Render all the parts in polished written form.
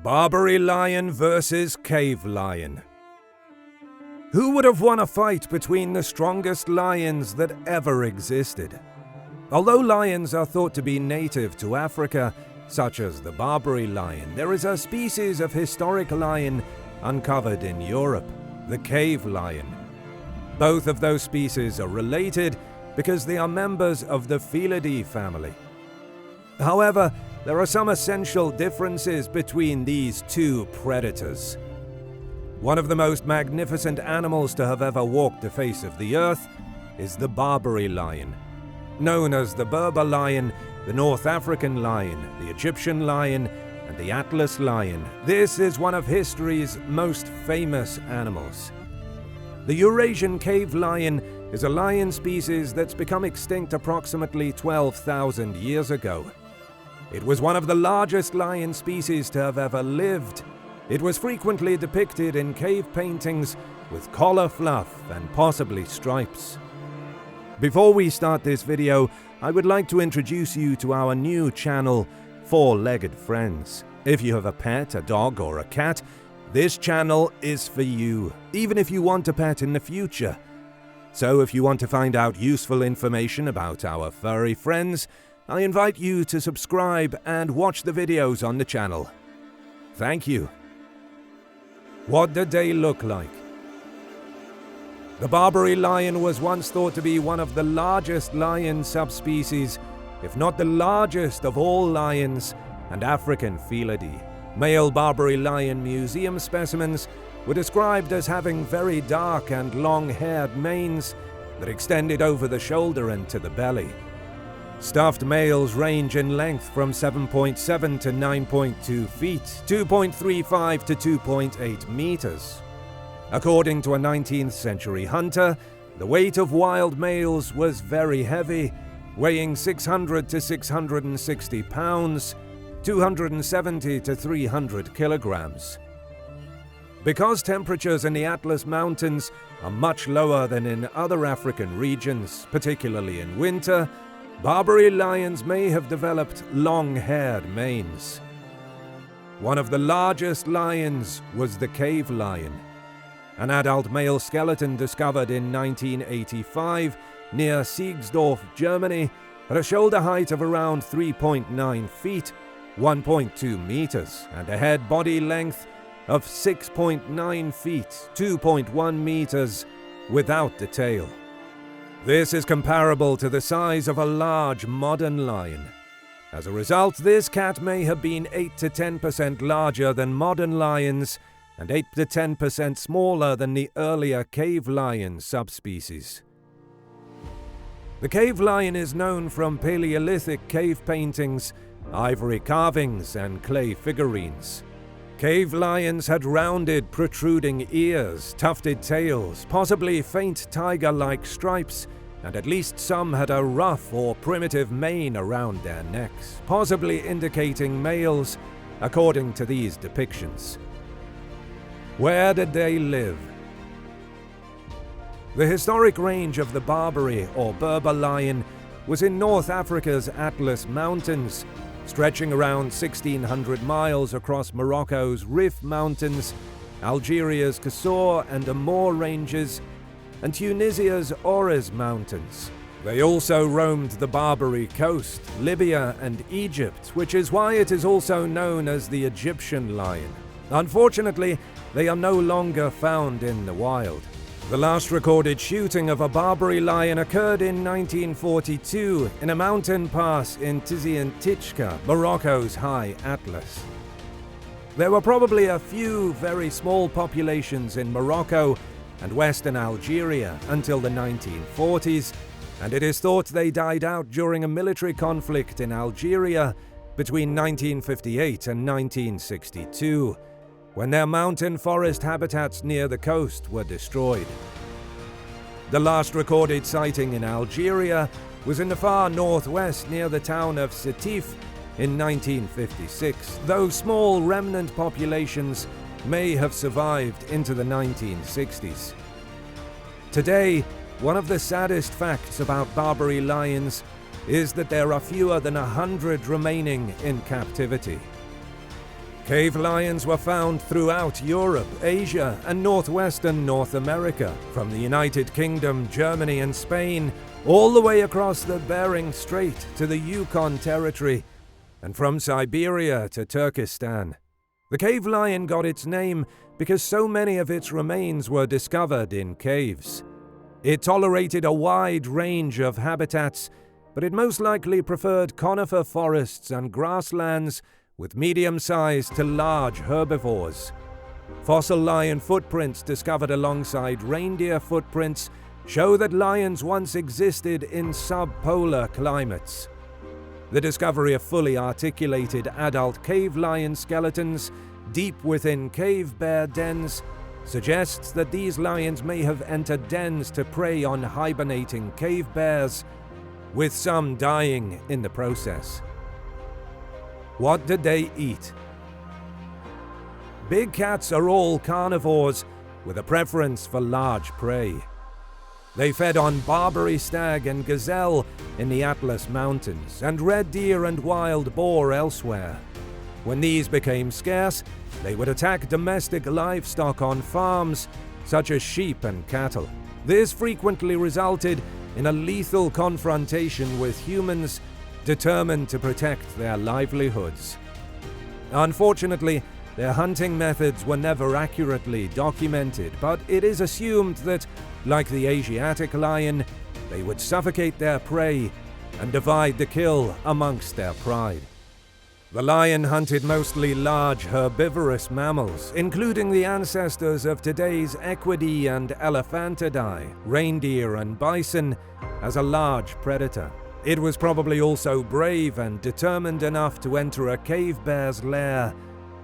Barbary lion versus cave lion. Who would have won a fight between the strongest lions that ever existed? Although lions are thought to be native to Africa, such as the Barbary lion, there is a species of historic lion uncovered in Europe, the cave lion. Both of those species are related because they are members of the Felidae family. However, there are some essential differences between these two predators. One of the most magnificent animals to have ever walked the face of the earth is the Barbary lion. Known as the Berber lion, the North African lion, the Egyptian lion, and the Atlas lion, this is one of history's most famous animals. The Eurasian cave lion is a lion species that's become extinct approximately 12,000 years ago. It was one of the largest lion species to have ever lived. It was frequently depicted in cave paintings with collar fluff and possibly stripes. Before we start this video, I would like to introduce you to our new channel, Four-Legged Friends. If you have a pet, a dog, or a cat, this channel is for you, even if you want a pet in the future. So if you want to find out useful information about our furry friends, I invite you to subscribe and watch the videos on the channel. Thank you. What did they look like? The Barbary lion was once thought to be one of the largest lion subspecies, if not the largest of all lions and African Felidae. Male Barbary lion museum specimens were described as having very dark and long-haired manes that extended over the shoulder and to the belly. Stuffed males range in length from 7.7 to 9.2 feet, 2.35 to 2.8 meters. According to a 19th century hunter, the weight of wild males was very heavy, weighing 600 to 660 pounds, 270 to 300 kilograms. Because temperatures in the Atlas Mountains are much lower than in other African regions, particularly in winter, Barbary lions may have developed long-haired manes. One of the largest lions was the cave lion. An adult male skeleton discovered in 1985 near Siegsdorf, Germany, had a shoulder height of around 3.9 feet, 1.2 meters, and a head body length of 6.9 feet, 2.1 meters, without the tail. This is comparable to the size of a large modern lion. As a result, this cat may have been 8 to 10% larger than modern lions and 8 to 10% smaller than the earlier cave lion subspecies. The cave lion is known from Paleolithic cave paintings, ivory carvings, and clay figurines. Cave lions had rounded, protruding ears, tufted tails, possibly faint tiger-like stripes, and at least some had a rough or primitive mane around their necks, possibly indicating males, according to these depictions. Where did they live? The historic range of the Barbary or Berber lion was in North Africa's Atlas Mountains, stretching around 1,600 miles across Morocco's Rif Mountains, Algeria's Kasor and Amur ranges, and Tunisia's Ores Mountains. They also roamed the Barbary coast, Libya and Egypt, which is why it is also known as the Egyptian lion. Unfortunately, they are no longer found in the wild. The last recorded shooting of a Barbary lion occurred in 1942 in a mountain pass in Tiziantitchka, Morocco's high Atlas. There were probably a few very small populations in Morocco and western Algeria until the 1940s, and it is thought they died out during a military conflict in Algeria between 1958 and 1962. When their mountain forest habitats near the coast were destroyed. The last recorded sighting in Algeria was in the far northwest near the town of Sétif in 1956, though small remnant populations may have survived into the 1960s. Today, one of the saddest facts about Barbary lions is that there are fewer than 100 remaining in captivity. Cave lions were found throughout Europe, Asia, and northwestern North America, from the United Kingdom, Germany, and Spain, all the way across the Bering Strait to the Yukon Territory, and from Siberia to Turkestan. The cave lion got its name because so many of its remains were discovered in caves. It tolerated a wide range of habitats, but it most likely preferred conifer forests and grasslands with medium-sized to large herbivores. Fossil lion footprints discovered alongside reindeer footprints show that lions once existed in subpolar climates. The discovery of fully articulated adult cave lion skeletons deep within cave bear dens suggests that these lions may have entered dens to prey on hibernating cave bears, with some dying in the process. What did they eat? Big cats are all carnivores, with a preference for large prey. They fed on Barbary stag and gazelle in the Atlas Mountains, and red deer and wild boar elsewhere. When these became scarce, they would attack domestic livestock on farms, such as sheep and cattle. This frequently resulted in a lethal confrontation with humans determined to protect their livelihoods. Unfortunately, their hunting methods were never accurately documented, but it is assumed that, like the Asiatic lion, they would suffocate their prey and divide the kill amongst their pride. The lion hunted mostly large herbivorous mammals, including the ancestors of today's equidae and elephantidae, reindeer and bison, as a large predator. It was probably also brave and determined enough to enter a cave bear's lair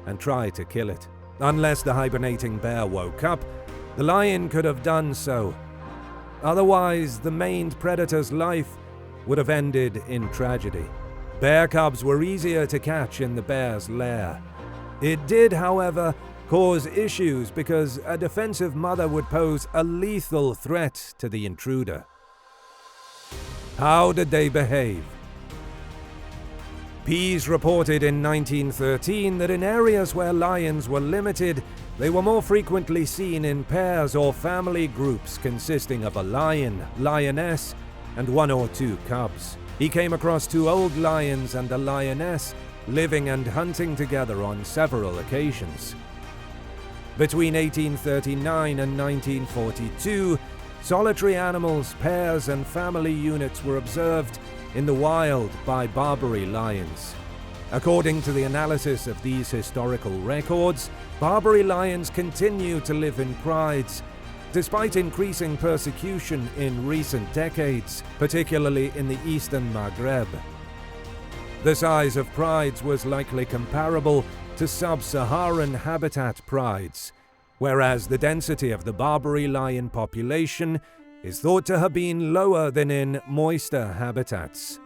and try to kill it. Unless the hibernating bear woke up, the lion could have done so. Otherwise, the maned predator's life would have ended in tragedy. Bear cubs were easier to catch in the bear's lair. It did, however, cause issues because a defensive mother would pose a lethal threat to the intruder. How did they behave? Pease reported in 1913 that in areas where lions were limited, they were more frequently seen in pairs or family groups consisting of a lion, lioness, and 1 or 2 cubs. He came across 2 old lions and a lioness living and hunting together on several occasions. Between 1839 and 1942, solitary animals, pairs, and family units were observed in the wild by Barbary lions. According to the analysis of these historical records, Barbary lions continue to live in prides, despite increasing persecution in recent decades, particularly in the eastern Maghreb. The size of prides was likely comparable to sub-Saharan habitat prides, whereas the density of the Barbary lion population is thought to have been lower than in moister habitats.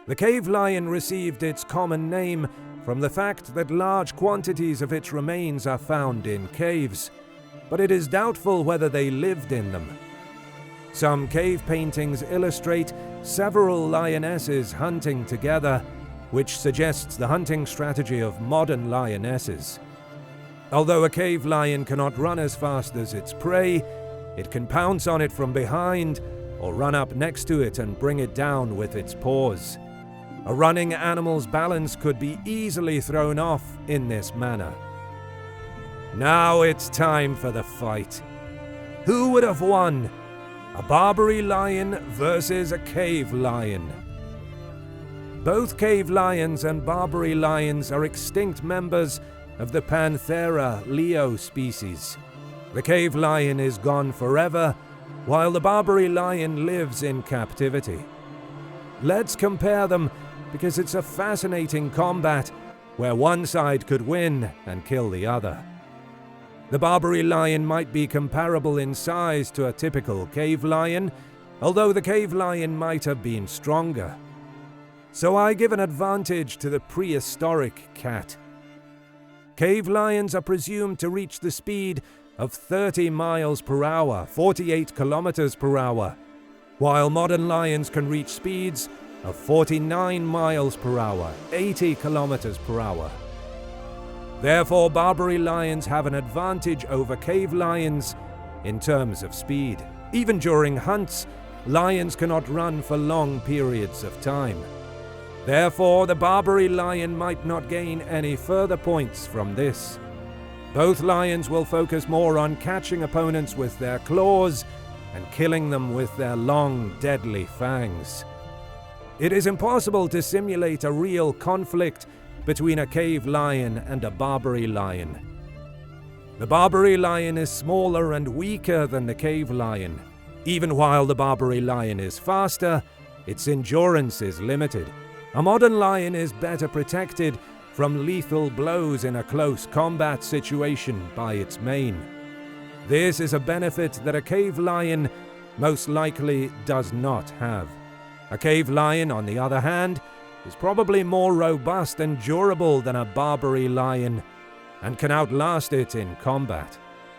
The cave lion received its common name from the fact that large quantities of its remains are found in caves, but it is doubtful whether they lived in them. Some cave paintings illustrate several lionesses hunting together, which suggests the hunting strategy of modern lionesses. Although a cave lion cannot run as fast as its prey, it can pounce on it from behind or run up next to it and bring it down with its paws. A running animal's balance could be easily thrown off in this manner. Now it's time for the fight. Who would have won? A Barbary lion versus a cave lion. Both cave lions and Barbary lions are extinct members of the Panthera leo species. The cave lion is gone forever, while the Barbary lion lives in captivity. Let's compare them because it's a fascinating combat where one side could win and kill the other. The Barbary lion might be comparable in size to a typical cave lion, although the cave lion might have been stronger. So I give an advantage to the prehistoric cat. Cave lions are presumed to reach the speed of 30 miles per hour, 48 kilometers per hour, while modern lions can reach speeds of 49 miles per hour, 80 kilometers per hour. Therefore, Barbary lions have an advantage over cave lions in terms of speed. Even during hunts, lions cannot run for long periods of time. Therefore, the Barbary lion might not gain any further points from this. Both lions will focus more on catching opponents with their claws and killing them with their long, deadly fangs. It is impossible to simulate a real conflict between a cave lion and a Barbary lion. The Barbary lion is smaller and weaker than the cave lion. Even while the Barbary lion is faster, its endurance is limited. A modern lion is better protected from lethal blows in a close combat situation by its mane. This is a benefit that a cave lion most likely does not have. A cave lion, on the other hand, is probably more robust and durable than a Barbary lion and can outlast it in combat.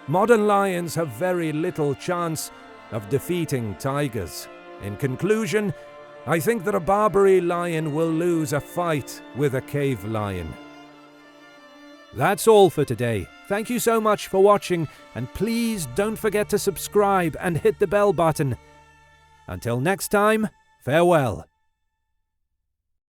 Modern lions have very little chance of defeating tigers. In conclusion, I think that a Barbary lion will lose a fight with a cave lion. That's all for today. Thank you so much for watching, and please don't forget to subscribe and hit the bell button. Until next time, farewell.